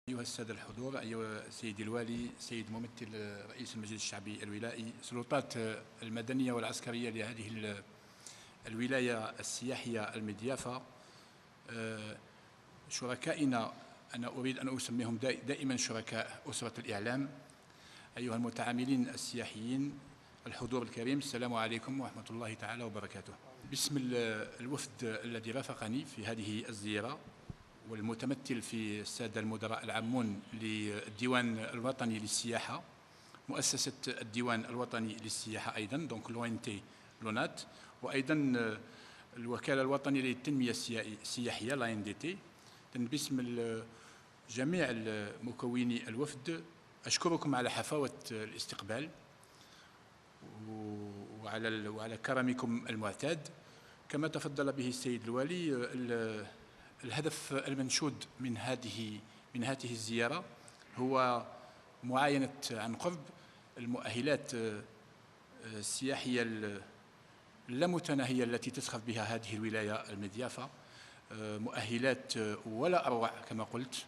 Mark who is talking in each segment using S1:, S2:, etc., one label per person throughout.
S1: أيها السادة الحضور، أيها سيدي الوالي، سيد ممثل رئيس المجلس الشعبي الولائي، السلطات المدنية والعسكرية لهذه الولاية السياحية المضيافة، شركائنا، أنا أريد أن أسميهم دائما شركاء أسرة الإعلام، أيها المتعاملين السياحيين، الحضور الكريم، السلام عليكم ورحمة الله تعالى وبركاته. باسم الوفد الذي رافقني في هذه الزيارة والمتمثل في السادة المدراء العامون للديوان الوطني للسياحة، مؤسسة الديوان الوطني للسياحة أيضا، دونك لونتي لونات، وأيضا الوكالة الوطنية للتنمية السياحية لانديتي. باسم جميع مكوني الوفد أشكركم على حفاوة الاستقبال وعلى كرمكم المعتاد. كما تفضل به السيد الوالي، الهدف المنشود من هذه الزيارة هو معاينة عن قرب المؤهلات السياحية اللامتناهية التي تزخر بها هذه الولاية المضيافة، مؤهلات ولا أروع كما قلت،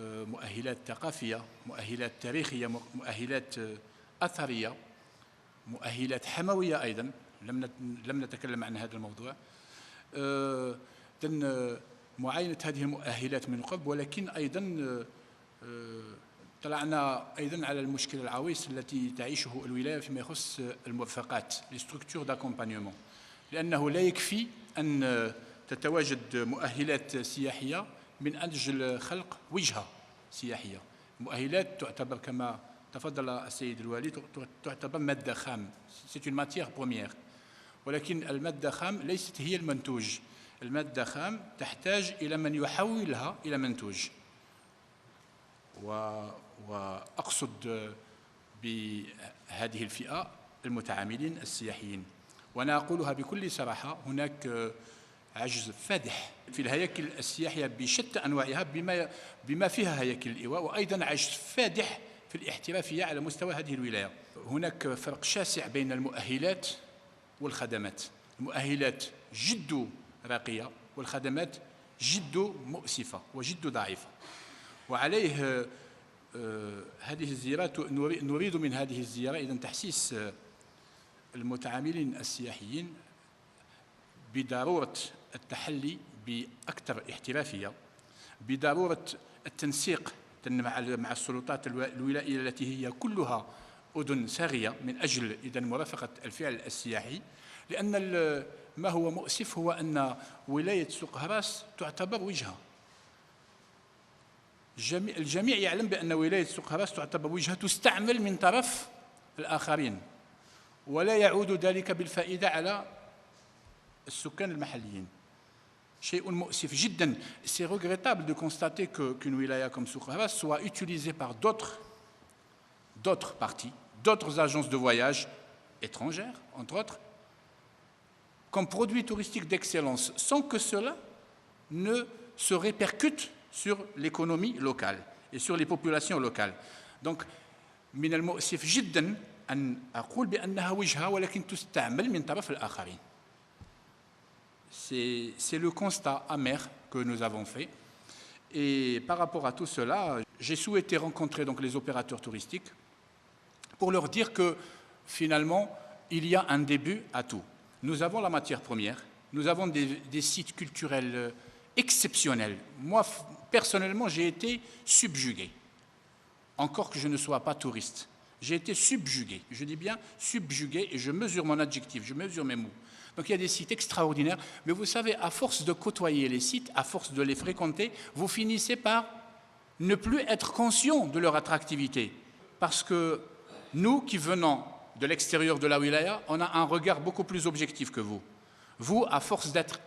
S1: مؤهلات ثقافية، مؤهلات تاريخية، مؤهلات أثرية، مؤهلات حموية أيضا، لم نتكلم عن هذا الموضوع. معاينة هذه المؤهلات من قبل، ولكن أيضا طلعنا أيضا على المشكل العويص التي تعيشه الولاية فيما يخص المرفقات، les structures d'accompagnement، لأنه لا يكفي أن تتواجد مؤهلات سياحية من أجل خلق وجهة سياحية. المؤهلات تعتبر كما تفضل السيد الوالي تعتبر مادة خام، c'est une matière première، ولكن المادة خام ليست هي المنتوج. المادة خام تحتاج إلى من يحولها إلى منتوج، وأقصد بهذه الفئة المتعاملين السياحيين. وأنا أقولها بكل صراحة، هناك عجز فادح في الهياكل السياحية بشتى أنواعها بما فيها هياكل الإيواء، وأيضا عجز فادح في الاحترافية على مستوى هذه الولاية. هناك فرق شاسع بين المؤهلات والخدمات. المؤهلات جد راقية والخدمات جد مؤسفة وجد ضعيفة، وعليه هذه الزيارة نريد من هذه الزيارة إذن تحسيس المتعاملين السياحيين بضرورة التحلي بأكثر احترافية، بضرورة التنسيق مع السلطات الولائية التي هي كلها أذن صاغية من أجل إذن مرافقة الفعل السياحي. لأن ما هو مؤسف هو أن ولاية سوق هراس تعتبر وجهة. الجميع يعلم بأن ولاية سوق هراس تعتبر وجهة تستعمل من طرف الآخرين، ولا يعود ذلك بالفائدة على السكان المحليين. شيء مؤسف جدا. C'est regrettable de constater qu'une wilaya comme Souk Haras soit utilisée par d'autres parties, d'autres agences de voyage étrangères, entre autres, comme produit touristique d'excellence, sans que cela ne se répercute sur l'économie locale et sur les populations locales. Donc, من المؤسف جدا أن أقول بأنها وجهة ولكن تستعمل من طرف الآخرين. C'est le constat amer que nous avons fait. Et par rapport à tout cela, j'ai souhaité rencontrer donc les opérateurs touristiques pour leur dire que finalement, il y a un début à tout. Nous avons la matière première, nous avons des sites culturels exceptionnels. Moi, personnellement, j'ai été subjugué, encore que je ne sois pas touriste. J'ai été subjugué, je dis bien subjugué, et je mesure mon adjectif, je mesure mes mots. Donc il y a des sites extraordinaires, mais vous savez, à force de côtoyer les sites, à force de les fréquenter, vous finissez par ne plus être conscient de leur attractivité. Parce que nous qui venons de l'extérieur de la wilaya, on a un regard beaucoup plus objectif que vous. Vous, à force d'être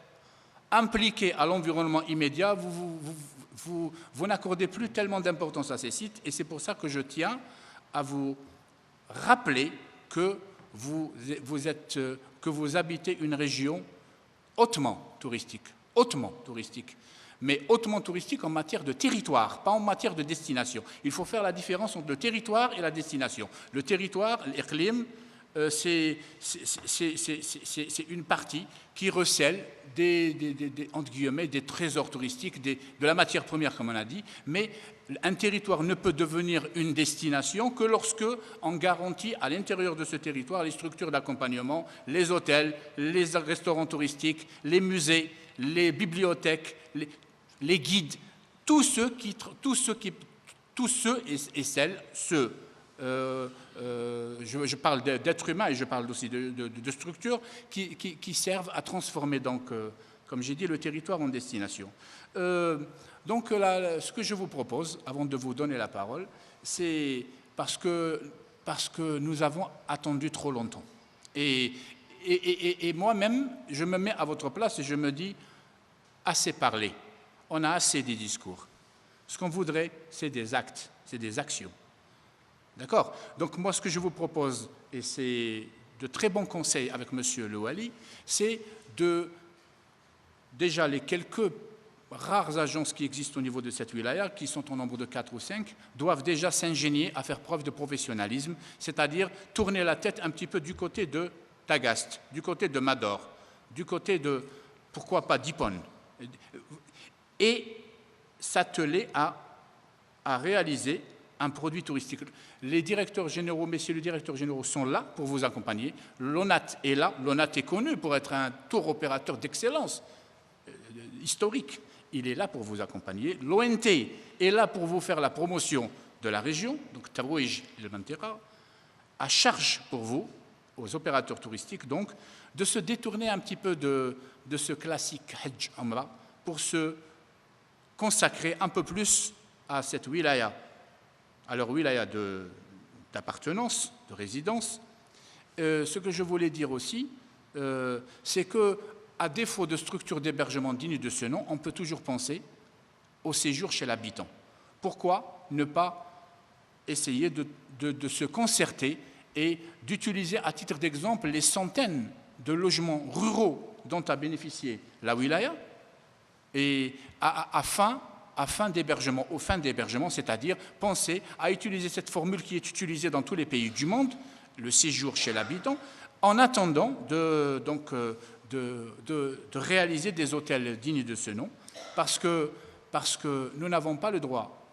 S1: impliqué à l'environnement immédiat, vous n'accordez plus tellement d'importance à ces sites, et c'est pour ça que je tiens à vous rappeler que vous habitez une région hautement touristique, mais hautement touristique en matière de territoire, pas en matière de destination. Il faut faire la différence entre le territoire et la destination. Le territoire, l'Iqlim, c'est une partie qui recèle entre guillemets, des trésors touristiques, de la matière première, comme on a dit, mais un territoire ne peut devenir une destination que lorsque on garantit à l'intérieur de ce territoire les structures d'accompagnement, les hôtels, les restaurants touristiques, les musées, les bibliothèques, les guides, tous ceux et celles, je parle d'êtres humains et je parle aussi de structures qui servent à transformer, donc, comme j'ai dit, le territoire en destination. Donc, ce que je vous propose, avant de vous donner la parole, c'est parce que nous avons attendu trop longtemps. Et moi-même, je me mets à votre place et je me dis, assez parlé, on a assez des discours. Ce qu'on voudrait, c'est des actes, c'est des actions. D'accord? Donc moi, ce que je vous propose, et c'est de très bons conseils avec M. Louali, c'est déjà les quelques rares agences qui existent au niveau de cette wilaya, qui sont au nombre de 4 ou 5, doivent déjà s'ingénier à faire preuve de professionnalisme, c'est-à-dire tourner la tête un petit peu du côté de Tagaste, du côté de Mador, du côté de, pourquoi pas, d'Ipon, et s'atteler à réaliser un produit touristique. Les directeurs généraux, messieurs les directeurs généraux sont là pour vous accompagner. L'ONAT est là. L'ONAT est connu pour être un tour opérateur d'excellence historique. Il est là pour vous accompagner. L'ONT est là pour vous faire la promotion de la région, donc Tarouij et le Mantera, à charge pour vous, aux opérateurs touristiques, donc, de se détourner un petit peu de ce classique Hajj Umrah pour se consacrer un peu plus à cette wilaya, à leur wilaya d'appartenance, de résidence. Ce que je voulais dire aussi, c'est qu'à défaut de structure d'hébergement digne de ce nom, on peut toujours penser au séjour chez l'habitant. Pourquoi ne pas essayer de se concerter et d'utiliser à titre d'exemple les centaines de logements ruraux dont a bénéficié la wilaya et aux fins d'hébergement, c'est-à-dire penser à utiliser cette formule qui est utilisée dans tous les pays du monde, le séjour chez l'habitant, en attendant de réaliser des hôtels dignes de ce nom, parce que nous n'avons pas le droit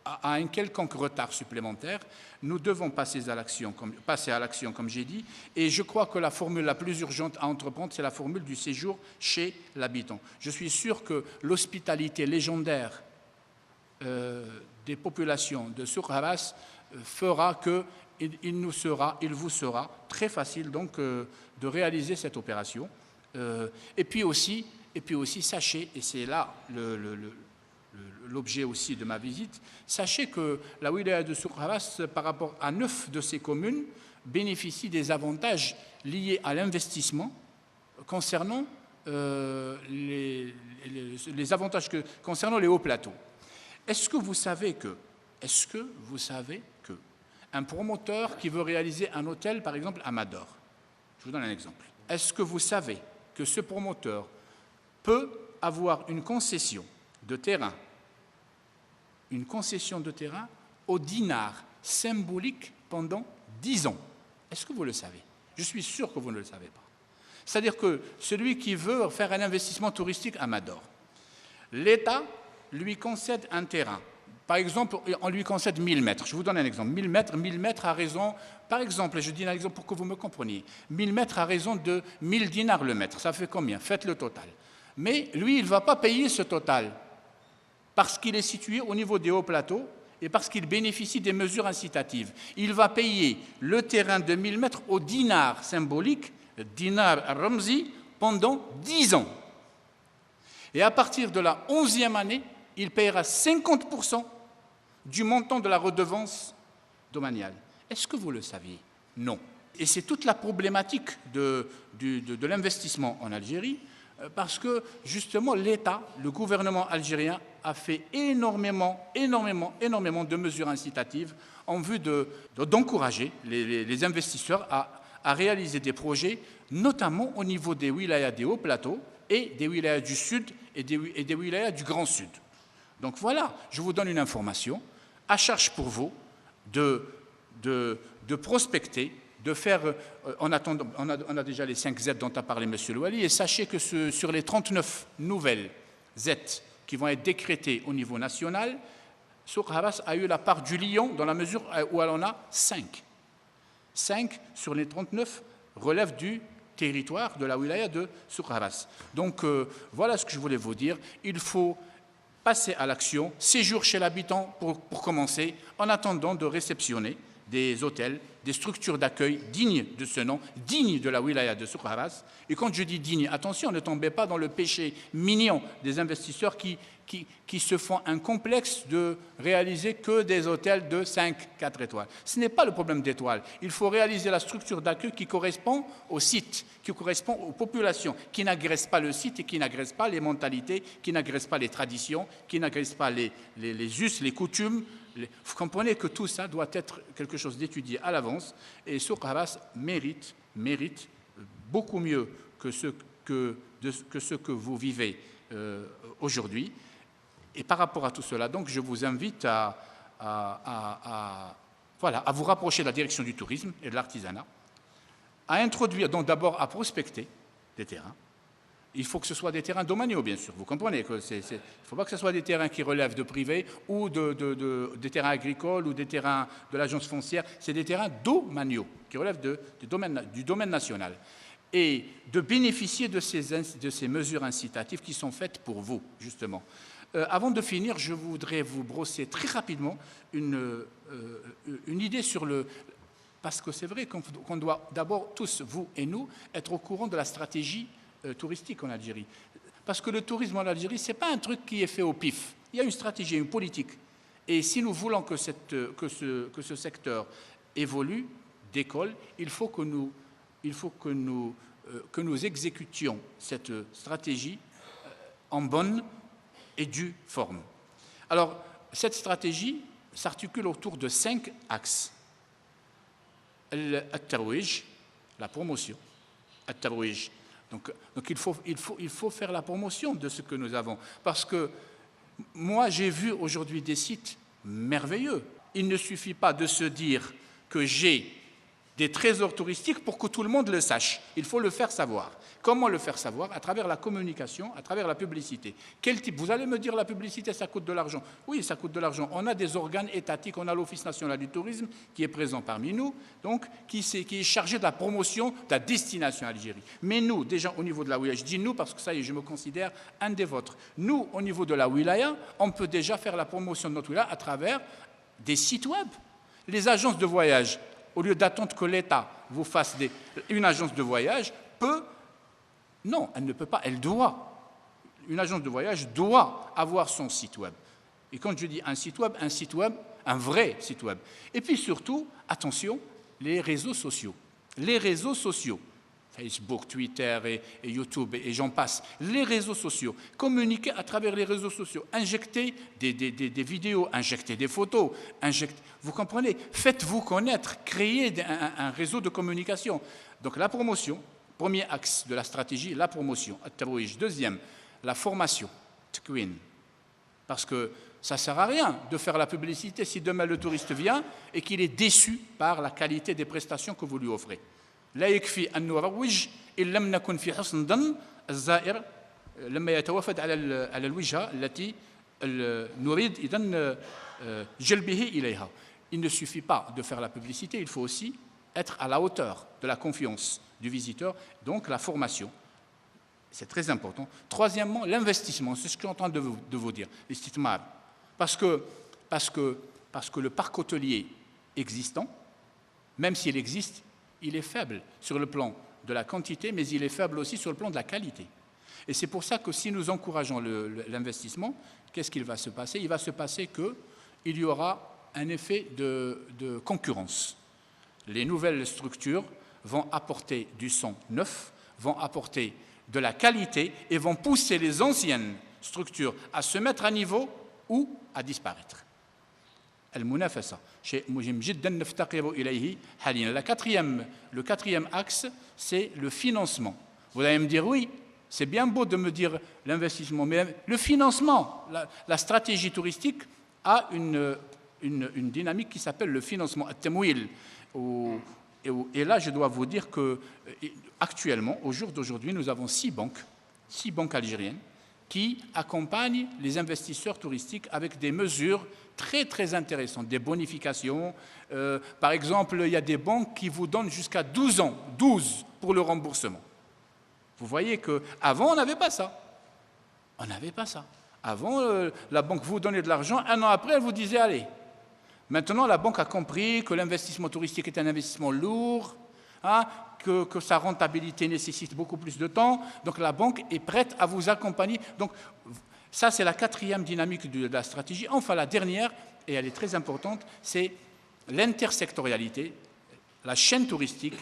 S1: à un quelconque retard supplémentaire. Nous devons passer à l'action, comme j'ai dit, et je crois que la formule la plus urgente à entreprendre, c'est la formule du séjour chez l'habitant. Je suis sûr que l'hospitalité légendaire des populations de Souk-Haras fera qu'il vous sera très facile donc de réaliser cette opération. Et puis aussi, sachez, et c'est là l'objet aussi de ma visite, sachez que la wilaya de Souk-Haras, par rapport à 9 de ces communes, bénéficie des avantages liés à l'investissement concernant les avantages concernant les hauts plateaux. Est-ce que vous savez que un promoteur qui veut réaliser un hôtel, par exemple, à Mador, je vous donne un exemple, est-ce que vous savez que ce promoteur peut avoir une concession de terrain au dinar symbolique pendant 10 ans? Est-ce que vous le savez? Je suis sûr que vous ne le savez pas. C'est-à-dire que celui qui veut faire un investissement touristique à Mador, l'État lui concède un terrain. Par exemple, on lui concède 1000 mètres. Je vous donne un exemple. 1000 mètres à raison, par exemple, je dis un exemple pour que vous me compreniez, 1000 mètres à raison de 1000 dinars le mètre. Ça fait combien? Faites le total. Mais lui, il ne va pas payer ce total parce qu'il est situé au niveau des hauts plateaux et parce qu'il bénéficie des mesures incitatives. Il va payer le terrain de 1000 mètres au dinar symbolique, dinar ramzi, pendant 10 ans. Et à partir de la 11e année, il paiera 50% du montant de la redevance domaniale. Est-ce que vous le saviez? Non. Et c'est toute la problématique de l'investissement en Algérie, parce que justement l'État, le gouvernement algérien a fait énormément de mesures incitatives en vue d'encourager les investisseurs à réaliser des projets, notamment au niveau des wilayas des hauts plateaux et des wilayas du sud et des wilayas du Grand Sud. Donc voilà, je vous donne une information, à charge pour vous de prospecter, de faire, on a déjà les 5 Z dont a parlé M. Louali, et sachez que sur les 39 nouvelles Z qui vont être décrétées au niveau national, Souk Haras a eu la part du lion dans la mesure où elle en a 5. 5 sur les 39 relèvent du territoire de la wilaya de Souk Haras. Donc voilà ce que je voulais vous dire. Il faut passer à l'action, séjour chez l'habitant pour commencer, en attendant de réceptionner des hôtels, des structures d'accueil dignes de ce nom, dignes de la wilaya de Souk Haras. Et quand je dis dignes, attention, ne tombez pas dans le péché mignon des investisseurs qui se font un complexe de réaliser que des hôtels de 5, 4 étoiles. Ce n'est pas le problème d'étoiles. Il faut réaliser la structure d'accueil qui correspond au site, qui correspond aux populations, qui n'agresse pas le site et qui n'agresse pas les mentalités, qui n'agresse pas les traditions, qui n'agresse pas les us, les coutumes. Vous comprenez que tout ça doit être quelque chose d'étudié à l'avance, et Souk Haras mérite beaucoup mieux que ce que vous vivez aujourd'hui. Et par rapport à tout cela, donc, je vous invite à vous rapprocher de la direction du tourisme et de l'artisanat, à introduire, donc d'abord à prospecter des terrains. Il faut que ce soit des terrains domaniaux, bien sûr. Vous comprenez qu'il ne faut pas que ce soit des terrains qui relèvent de privés ou des terrains agricoles ou des terrains de l'agence foncière. C'est des terrains domaniaux qui relèvent du domaine national. Et de bénéficier de ces mesures incitatives qui sont faites pour vous, justement. Avant de finir, je voudrais vous brosser très rapidement une idée sur le... Parce que c'est vrai qu'on doit d'abord, tous, vous et nous, être au courant de la stratégie touristique en Algérie. Parce que le tourisme en Algérie, ce n'est pas un truc qui est fait au pif. Il y a une stratégie, une politique. Et si nous voulons que ce secteur évolue, décolle, il faut que nous exécutions cette stratégie en bonne et due forme. Alors, cette stratégie s'articule autour de 5 axes. Al-Tarwij, la promotion. Al-Tarwij. Donc il faut faire la promotion de ce que nous avons. Parce que moi, j'ai vu aujourd'hui des sites merveilleux. Il ne suffit pas de se dire que j'ai des trésors touristiques pour que tout le monde le sache. Il faut le faire savoir. Comment le faire savoir? À travers la communication, à travers la publicité. Quel type? Vous allez me dire la publicité, ça coûte de l'argent. Oui, ça coûte de l'argent. On a des organes étatiques, on a l'Office national du tourisme qui est présent parmi nous, donc qui est chargé de la promotion de la destination Algérie. Mais nous, déjà au niveau de la wilaya, je dis nous parce que ça y est, je me considère un des vôtres. Nous, au niveau de la wilaya, on peut déjà faire la promotion de notre wilaya à travers des sites web. Les agences de voyage, au lieu d'attendre que l'État vous fasse une agence de voyage, non, elle ne peut pas, elle doit. Une agence de voyage doit avoir son site web. Et quand je dis un site web, un vrai site web. Et puis surtout, attention, les réseaux sociaux. Les réseaux sociaux, Facebook, Twitter et YouTube et j'en passe. Les réseaux sociaux, communiquer à travers les réseaux sociaux, injecter des vidéos, injecter des photos, vous comprenez? Faites-vous connaître, créez un réseau de communication. Donc la promotion. Premier axe de la stratégie, la promotion. Deuxième, la formation. Parce que ça ne sert à rien de faire la publicité si demain le touriste vient et qu'il est déçu par la qualité des prestations que vous lui offrez. لا يكفي أن نروج إن لم نكن في حسن ظن الزائر لما يتوافد على الوجهة التي نريد إذن جلبه إليها. Il ne suffit pas de faire la publicité, il faut aussi être à la hauteur de la confiance du visiteur, donc la formation. C'est très important. Troisièmement, l'investissement, c'est ce que je suis en train de vous dire, l'istithmar. Parce que le parc hôtelier existant, même s'il existe, il est faible sur le plan de la quantité, mais il est faible aussi sur le plan de la qualité. Et c'est pour ça que si nous encourageons l'investissement, qu'est-ce qu'il va se passer? Il va se passer qu'il y aura un effet de concurrence. Les nouvelles structures vont apporter du son neuf, vont apporter de la qualité et vont pousser les anciennes structures à se mettre à niveau ou à disparaître. المنافسة شيء مهم جدا نفتقر إليه حاليا. Le quatrième axe, c'est le financement. Vous allez me dire, oui, c'est bien beau de me dire l'investissement, mais le financement, la stratégie touristique a une dynamique qui s'appelle le financement, التمويل. Et là, je dois vous dire que actuellement, au jour d'aujourd'hui, nous avons 6 banques algériennes qui accompagnent les investisseurs touristiques avec des mesures très très intéressantes, des bonifications. Par exemple, il y a des banques qui vous donnent jusqu'à 12 ans, 12 pour le remboursement. Vous voyez qu'avant, on n'avait pas ça. On n'avait pas ça. Avant, la banque vous donnait de l'argent, un an après, elle vous disait « allez ». Maintenant, la banque a compris que l'investissement touristique est un investissement lourd, hein, que sa rentabilité nécessite beaucoup plus de temps. Donc la banque est prête à vous accompagner. Donc ça, c'est la 4e dynamique de la stratégie. Enfin, la dernière, et elle est très importante, c'est l'intersectorialité, la chaîne touristique,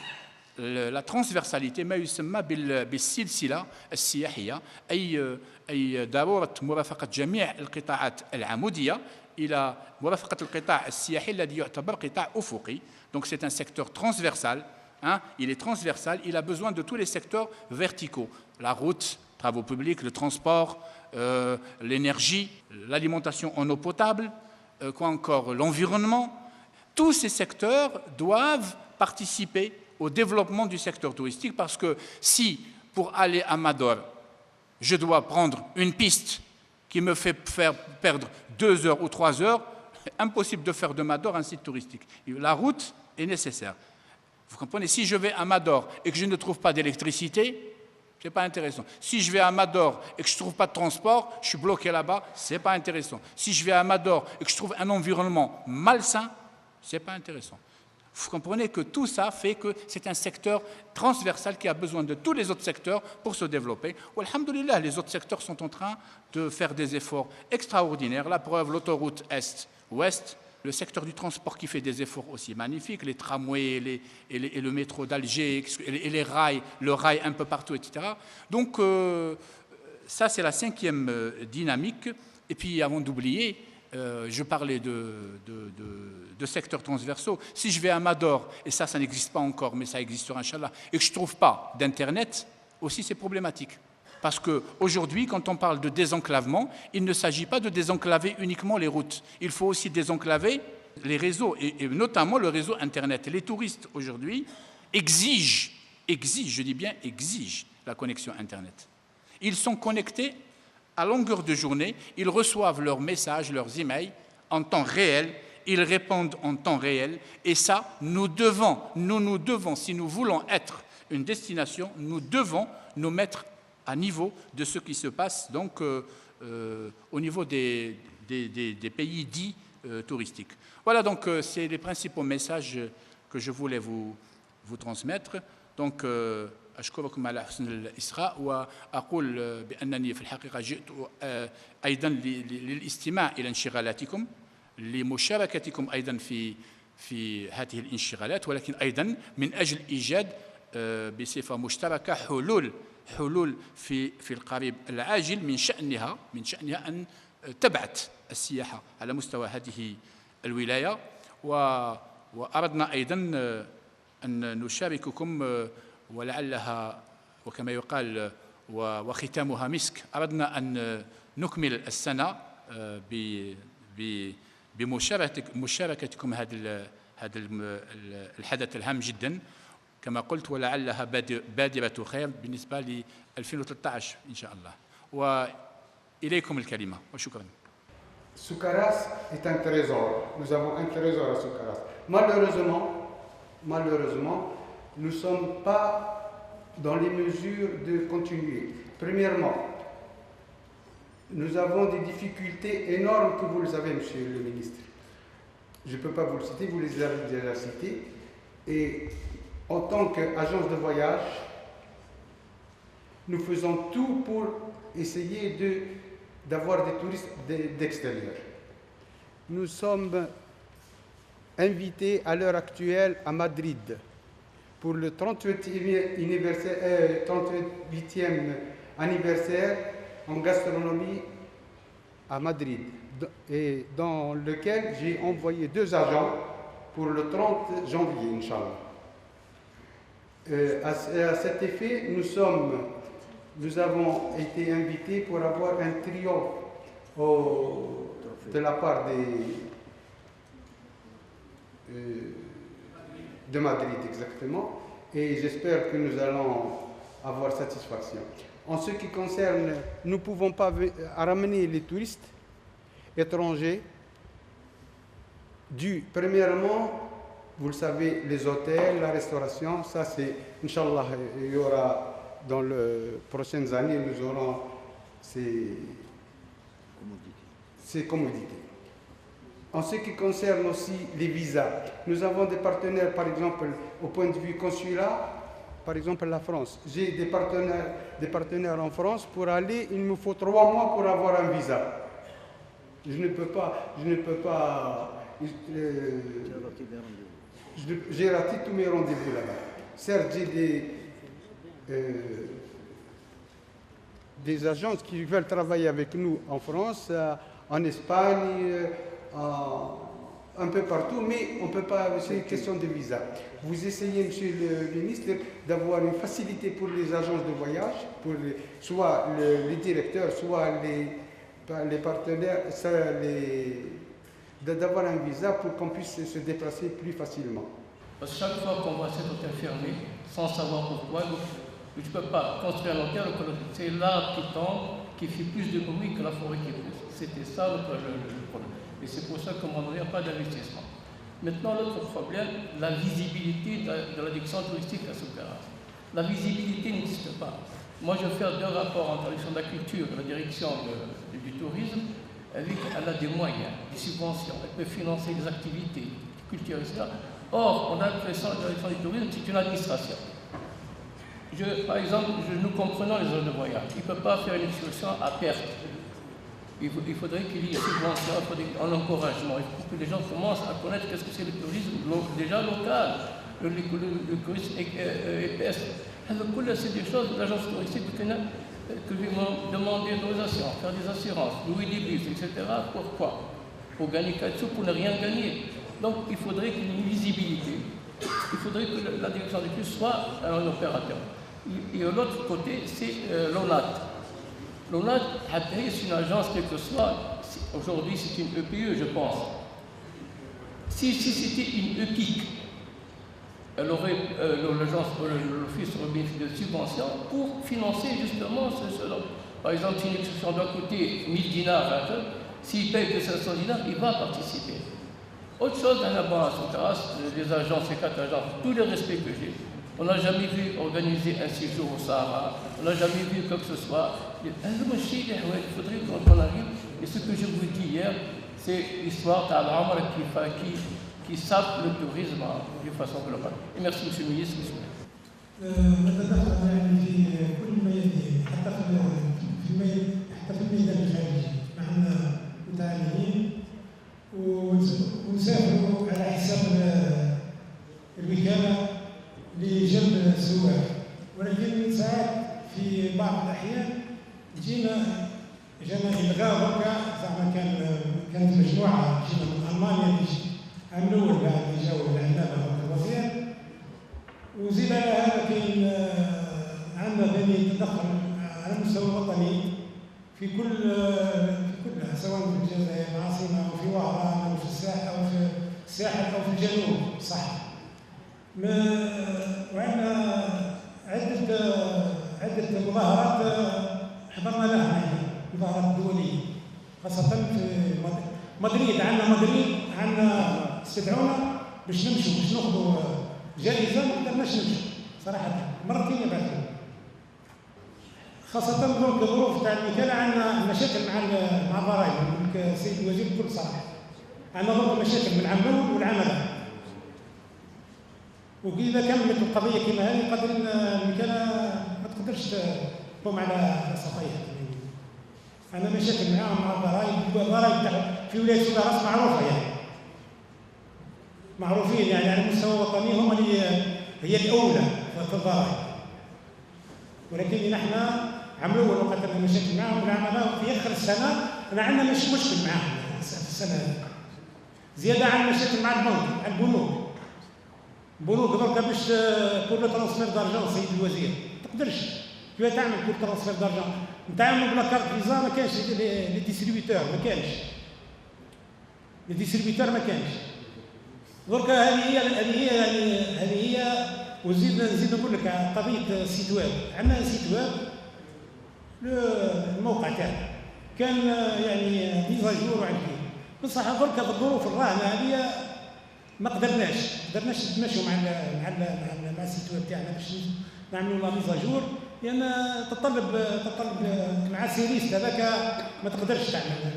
S1: la transversalité, ما يسمى بالسلسلة السياحية أي ضرورة مرافقة جميع القطاعات العمودية إلى مرافقة القطاع السياحي الذي يعتبر قطاع أفقي. Donc c'est un secteur transversal. Hein, il est transversal, il a besoin de tous les secteurs verticaux. La route, travaux publics, le transport, l'énergie, l'alimentation en eau potable, quoi encore, l'environnement. Tous ces secteurs doivent participer au développement du secteur touristique parce que si, pour aller à Mador, je dois prendre une piste qui me fait faire perdre 2 heures ou 3 heures, impossible de faire de Mador un site touristique. La route est nécessaire. Vous comprenez? Si je vais à Mador et que je ne trouve pas d'électricité, ce n'est pas intéressant. Si je vais à Mador et que je ne trouve pas de transport, je suis bloqué là-bas, ce n'est pas intéressant. Si je vais à Mador et que je trouve un environnement malsain, ce n'est pas intéressant. Vous comprenez que tout ça fait que c'est un secteur transversal qui a besoin de tous les autres secteurs pour se développer. Alhamdoulilah, les autres secteurs sont en train de faire des efforts extraordinaires. La preuve, l'autoroute Est-Ouest, le secteur du transport qui fait des efforts aussi magnifiques, les tramways et le métro d'Alger, et les rails, le rail un peu partout, etc. Donc ça, c'est la 5e dynamique. Et puis, avant d'oublier, je parlais de secteurs transversaux. Si je vais à Mador, et ça n'existe pas encore, mais ça existera, Inch'Allah, et que je ne trouve pas d'Internet, aussi c'est problématique. Parce qu'aujourd'hui, quand on parle de désenclavement, il ne s'agit pas de désenclaver uniquement les routes. Il faut aussi désenclaver les réseaux, et notamment le réseau Internet. Les touristes, aujourd'hui, exigent, je dis bien exigent, la connexion Internet. Ils sont connectés à longueur de journée, ils reçoivent leurs messages, leurs emails en temps réel, ils répondent en temps réel, et ça, nous devons, si nous voulons être une destination, nous devons nous mettre à niveau de ce qui se passe donc, au niveau des pays dits touristiques. Voilà, donc c'est les principaux messages que je voulais vous transmettre. Donc, أشكركم على حسن الإصغاء وأقول بأنني في الحقيقة جئت أيضا للاستماع إلى انشغالاتكم لمشاركتكم أيضا في هذه الانشغالات ولكن أيضا من أجل إيجاد بصفة مشتركة حلول في القريب العاجل من شأنها أن تبعث السياحة على مستوى هذه الولاية وأردنا أيضا أن نشارككم ولعلها وكما يقال وختامها مسك أردنا أن نكمل السنة بمشاركتكم هذا الحدث الهام جدا كما قلت ولعلها بادرة خير بالنسبة ل 2013 إن شاء الله وإليكم الكلمة وشكرا.
S2: Soukaras est un trésor. Nous avons un trésor à Soukaras. Malheureusement, nous ne sommes pas dans les mesures de continuer. Premièrement, nous avons des difficultés énormes que vous le savez, monsieur le ministre. Je ne peux pas vous le citer, vous les avez déjà cités. Et en tant qu'agence de voyage, nous faisons tout pour essayer d'avoir des touristes d'extérieur. Nous sommes invités à l'heure actuelle à Madrid pour le 38e anniversaire en gastronomie à Madrid, et dans lequel j'ai envoyé 2 agents pour le 30 janvier, Inch'Allah. À cet effet, nous avons été invités pour avoir un triomphe de la part de Madrid exactement, et j'espère que nous allons avoir satisfaction. En ce qui concerne, nous ne pouvons pas ramener les touristes étrangers, premièrement, vous le savez, les hôtels, la restauration, ça c'est, Inch'Allah, il y aura dans les prochaines années, nous aurons ces commodités. En ce qui concerne aussi les visas, nous avons des partenaires, par exemple, au point de vue consulat, par exemple la France. J'ai des partenaires en France. Pour aller, il me faut 3 mois pour avoir un visa. Je ne peux pas. J'ai raté tous mes rendez-vous là-bas. Certes, j'ai des agences qui veulent travailler avec nous en France, en Espagne, un peu partout, mais on ne peut pas, c'est une question de visa. Vous essayez, monsieur le ministre, d'avoir une facilité pour les agences de voyage, pour soit les directeurs, soit les partenaires, d'avoir un visa pour qu'on puisse se déplacer plus facilement.
S3: Parce que chaque fois qu'on voit cet hôtel fermé, sans savoir pourquoi, je ne peux pas construire un hôtel, c'est l'arbre qui tombe, qui fait plus de bruit que la forêt qui pousse. C'était ça le problème. Et c'est pour ça qu'à un moment donné, il n'y a pas d'investissement. Maintenant, l'autre problème, la visibilité de l'addiction touristique à Soukara. La visibilité n'existe pas. Moi, je vais faire 2 rapports entre la direction de la culture et la direction du tourisme. Elle a des moyens, des subventions, elle peut financer des activités culturelles, etc. Or, on a l'impression que la direction du tourisme, c'est une administration. Par exemple, nous comprenons les zones de voyage. Il ne peut pas faire une excursion à perte. Il faudrait qu'il y ait une subvention, un encouragement. Il faut que les gens commencent à connaître qu'est-ce que c'est le tourisme déjà local, le tourisme équestre. C'est des choses, l'agence touristique que lui m'ont demandé d'autorisation, faire des assurances, louer des bus, etc. Pourquoi? Pour gagner 4 sous, pour ne rien gagner. Donc il faudrait qu'il y ait une visibilité. Il faudrait que la direction du culte soit un opérateur. Et de l'autre côté, c'est l'ONAT. L'ONAT, c'est une agence, quelle que soit, aujourd'hui c'est une EPE, je pense. Si c'était une EPIC, elle aurait, l'Office aurait bénéficié de subventions pour financer justement cela. Par exemple, si une excursion doit coûter 1000 dinars, s'il paye que 500 dinars, il va participer. Autre chose, d'un abonnement à Soukara, les agences, ces 4 agences, tout le respect que j'ai, on n'a jamais vu organiser un séjour au Sahara, on n'a jamais vu quoi que ce soit. Il faudrait qu'on arrive, et ce que je vous dis hier, c'est l'histoire d'Al-Amr qui sape le tourisme de façon globale. Et merci, monsieur le ministre.
S4: نتدخل يعني في كل الميادين حتى في الميدان الخارجي معنا متعلمين ونسافروا على حساب الوكاله لجلب السواح، ولكن ساعات في بعض الاحيان جانا الغاء بركه زعما كانت مجموعه جينا من المانيا عام الاول بعد اللي جاوا العنابه والوظيفه، وزيد على هذا كاين عندنا ثاني تدخل على المستوى الوطني في كلها، سواء في الجزائر العاصمه او في وهران او في الساحل او في الجنوب صح. وعندنا عده مظاهرات حضرنا لها، مظاهرات دوليه خاصه في مدريد. عندنا استدعونا باش نمشوا باش ناخذوا جائزه، ما قدرناش نمشوا صراحه، مرتين بعثنا. خاصه دونك الظروف تاع الوكاله عندنا مشاكل مع الضرائب. السيد الوزير بكل صراحه عندنا ضرب مشاكل من العام الاول والعام هذا، واذا كملت القضيه كما هذه قدر الوكاله ما تقدرش تقوم على صفايها. عندنا مشاكل معاهم مع الضرائب تاع في ولايه سوكا معروفه، يعني معروفين يعني على المستوى الوطني، هم اللي هي الاولى في الضرائب. ولكن نحن عام الاول وقت لنا مشاكل معهم، والعام هذا في اخر السنه انا عندنا مش مشكل معاهم في السنه هذه. زياده عن مشاكل مع البنوك دركا باش بور لو ترونسفير دارجون. سيد الوزير ما تقدرش كيف تعمل بور ترونسفير دارجون؟ نتعاملوا بلا كارت فيزا، ما كانش لي ديستريبيتور، ما كانش درك هذه هي نزيد نقول لك قضيه السيت ويب. عندنا سيت ويب الموقع تاعنا كان يعني ميزاجور وعند فيه، بصح درك الظروف الراهنه هذه ما قدرناش نتماشوا مع السيت ويب تاعنا باش نعملوا لا ميزاجور، لان تطلب مع السيريست هذاك ما تقدرش تعمل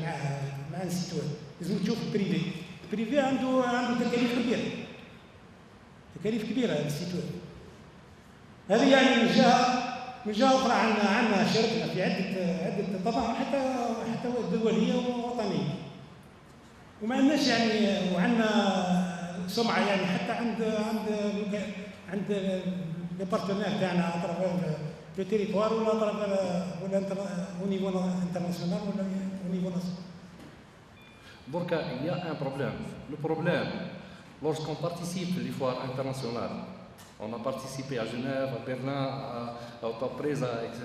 S4: مع السيت ويب، لازم تشوف البريفي عنده تكاليف كبيره هذا السيت ويب. هذه يعني من جهه اخرى عندنا شاركنا في عده طبعا حتى دوليه ووطنيه، وما عندناش يعني وعندنا سمعه يعني حتى عند لي بارتنير تاعنا اترافير لو تيريتوار ولا او نيفو انترناسيونال ولا او نيفو ناسيونال.
S5: Burka, il y a un problème. Le problème, lorsqu'on participe aux foires internationales, on a participé à Genève, à Berlin, à Ottawa, etc.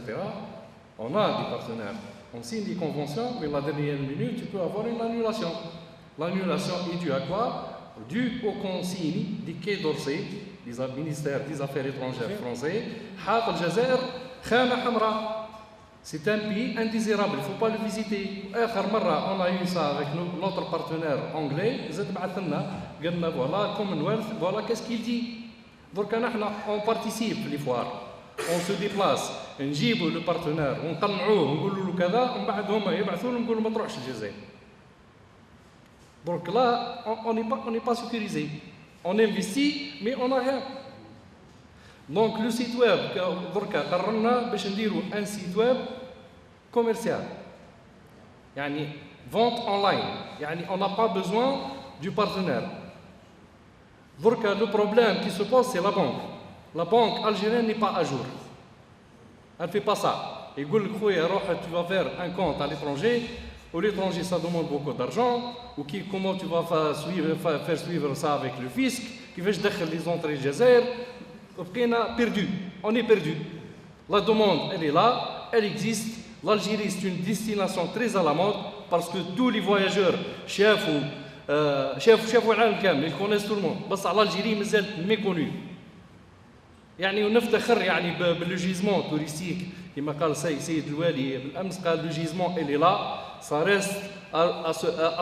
S5: On a des partenaires. On signe des conventions, mais la dernière minute, tu peux avoir une annulation. L'annulation est due à quoi? Due aux consignes du Quai d'Orsay, du ministère des Affaires étrangères français, Hat al-Jazair, Khana Hamra. C'est un pays indésirable, il ne faut pas le visiter. On a eu ça avec notre partenaire anglais. Voilà, Commonwealth, voilà qu'est-ce qu'il dit. Donc on participe les foires, on se déplace, on نجيبوا le partenaire, on نقنعوه ونقولوا له كذا ومن بعد هما يبعثوا لهم نقولوا ما تروحش الجزائر. Donc là, on n'est pas sécurisé. On investit, mais on n'a rien. Donc le site web, قررنا باش نديروا un site web commercial. يعني vente online. يعني on n'a pas besoin du partenaire. Donc le problème qui se pose, c'est la banque. La banque algérienne n'est pas à jour. Elle ne fait pas ça. Il dit, tu vas faire un compte à l'étranger. Au l'étranger, ça demande beaucoup d'argent. Ou comment tu vas faire suivre ça avec le fisc, qui veut déclencher les entrées de Jazair. On est perdu. La demande, elle est là, elle existe. L'Algérie, c'est une destination très à la mode parce que tous les voyageurs شافوا العالم كامل، ils connaissent tout le monde. بس على الجيري مازالت méconnue. يعني ونفتخر يعني بالجيزمون توريستيك كما قال سيد الوالي بالامس، قال لو جيزمون اللي لا ça reste à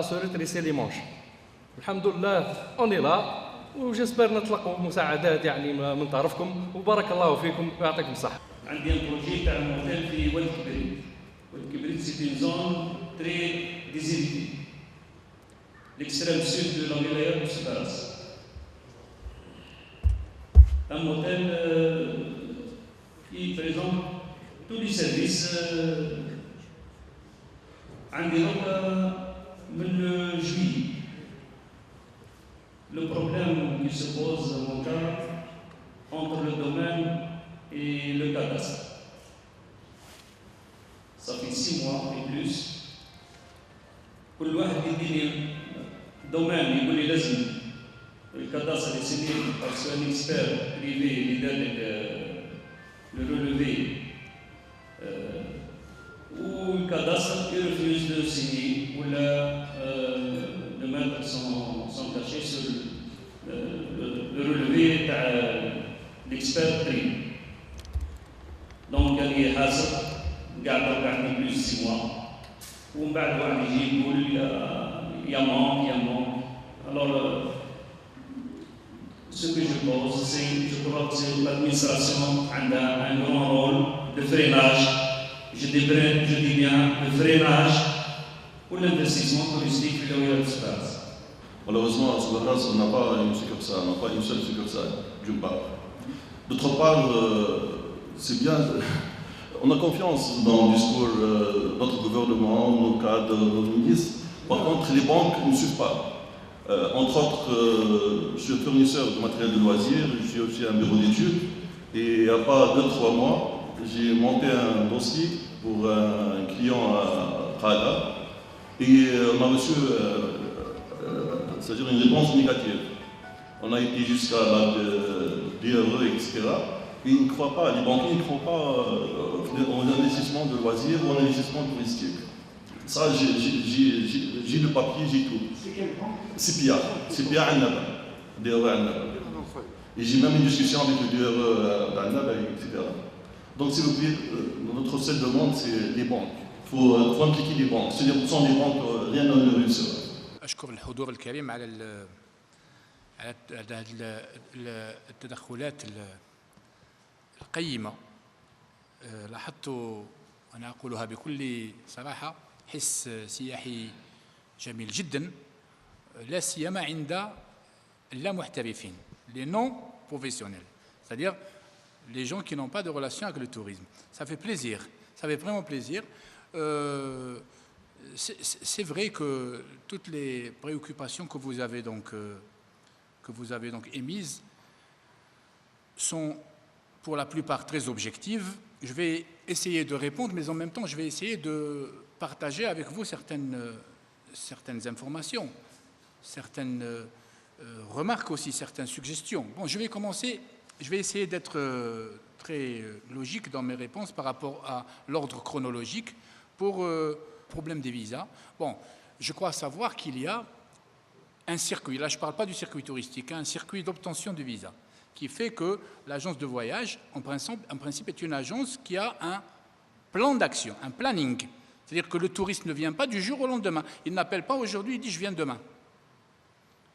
S5: se redresser les manches. الحمد لله on est là وجسبر نتلقوا مساعدات يعني من طرفكم وبارك الله فيكم ويعطيكم الصحة.
S6: عندي un projet تاع موتيل في واد كبريت. واد كبريت c'est une zone très déshéritée. L'extrême sud de la wilaya de Soukaras. Un hôtel qui présente tous les services. عندي هكا من juillet. Le problème qui se pose mon cas entre le domaine et le cadastre. Ça fait 6 mois et plus. كل واحد يديني دومين يقول لي لازم الكاداسtre اللي سيني باسكو ان اكسبير بريفي اللي دار لك لو رولوفي والكاداسtre يرفيوز دو سيني ولا دو ماتر سون كاشي سور لو رولوفي تاع الاكسبير بريفي. دونك قال لي حاسب قعدت بلوس 6 mois ومن بعد واحد يجي يقول il y a manque. Alors, ce que je pense, c'est, je crois que l'administration a un grand rôle de freinage. Je dis bien de freinage pour l'investissement touristique de l'espace.
S7: Malheureusement, à Soukaras, on n'a pas une succursale, on n'a pas une seule succursale, d'une part. D'autre part, c'est bien. On a confiance dans le discours de notre gouvernement, nos cadres, nos ministres. Par contre, les banques ne suivent pas. Entre autres, je suis fournisseur de matériel de loisirs, je suis aussi un bureau d'études. Et il n'y a pas 2-3 mois, j'ai monté un dossier pour un client à Praga. Et on a reçu c'est-à-dire une réponse négative. On a été jusqu'à la DRE, etc. Et ils ne croient pas, les banquiers ne croient pas en investissement de loisirs ou en investissement touristique. Ça, j'ai le papier, j'ai tout.
S2: C'est quelle banque?
S7: CPA Annaba. Et j'ai même une discussion avec le DRE d'Annab, etc. Donc, s'il vous plaît, notre seule demande, c'est les banques. Il faut impliquer les banques. C'est-à-dire, sans les banques, rien ne réussira.
S1: أشكر الحضور الكريم على التدخلات القيمة. لاحظت وأنا أقولها بكل صراحة حس سياحي جميل جدا، لا سيما عند اللامحترفين، les non professionnels, c'est-à-dire les gens qui n'ont pas de relation avec le tourisme. Ça fait plaisir, ça fait vraiment plaisir. C'est vrai que toutes les préoccupations que vous avez donc émises sont pour la plupart très objectives. Je vais essayer de répondre, mais en même temps, je vais essayer de partager avec vous certaines informations, certaines remarques aussi, certaines suggestions. Bon, je vais commencer, je vais essayer d'être très logique dans mes réponses par rapport à l'ordre chronologique pour problème des visas. Bon, je crois savoir qu'il y a un circuit, là je ne parle pas du circuit touristique, un circuit d'obtention de visa, qui fait que l'agence de voyage, en principe, est une agence qui a un plan d'action, un planning. C'est-à-dire que le touriste ne vient pas du jour au lendemain. Il n'appelle pas aujourd'hui, il dit « je viens demain ».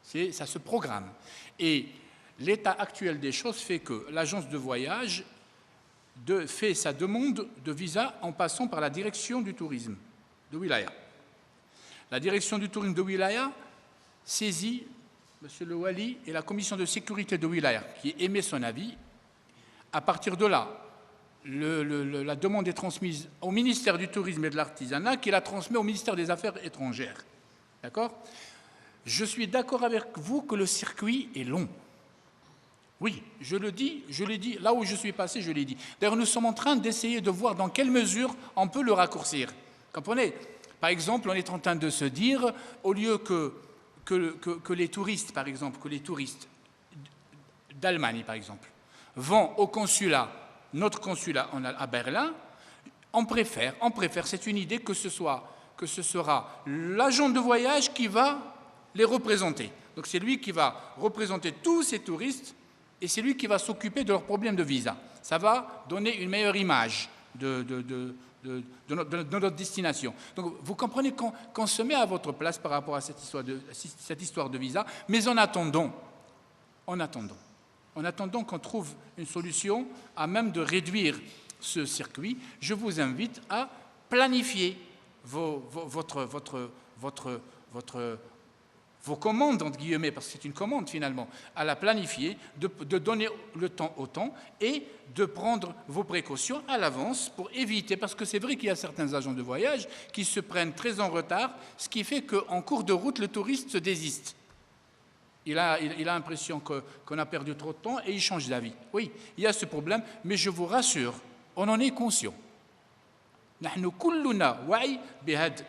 S1: Ça se programme. Et l'état actuel des choses fait que l'agence de voyage fait sa demande de visa en passant par la direction du tourisme de Wilaya. La direction du tourisme de Wilaya saisit M. le Wali et la commission de sécurité de Wilaya qui émet son avis. À partir de là, la demande est transmise au ministère du Tourisme et de l'Artisanat qui la transmet au ministère des Affaires étrangères. D'accord ? Je suis d'accord avec vous que le circuit est long. Oui, je l'ai dit, là où je suis passé, je l'ai dit. D'ailleurs, nous sommes en train d'essayer de voir dans quelle mesure on peut le raccourcir. Comprenez ? Par exemple, on est en train de se dire, au lieu que les touristes, par exemple, que les touristes d'Allemagne, par exemple, vont au consulat, notre consulat à Berlin, on préfère, c'est une idée que ce sera l'agent de voyage qui va les représenter. Donc c'est lui qui va représenter tous ces touristes et c'est lui qui va s'occuper de leurs problèmes de visa. Ça va donner une meilleure image de notre destination. Donc vous comprenez qu'on se met à votre place par rapport à cette histoire de visa, mais en attendant qu'on trouve une solution à même de réduire ce circuit, je vous invite à planifier vos commandes, entre guillemets, parce que c'est une commande finalement, à la planifier, de donner le temps au temps et de prendre vos précautions à l'avance pour éviter, parce que c'est vrai qu'il y a certains agents de voyage qui se prennent très en retard, ce qui fait qu'en cours de route, le touriste se désiste. Il a l'impression qu'on a perdu trop de temps et il change d'avis. Oui, il y a ce problème, mais je vous rassure, on en est conscient. نحن كلنا وعي بهذا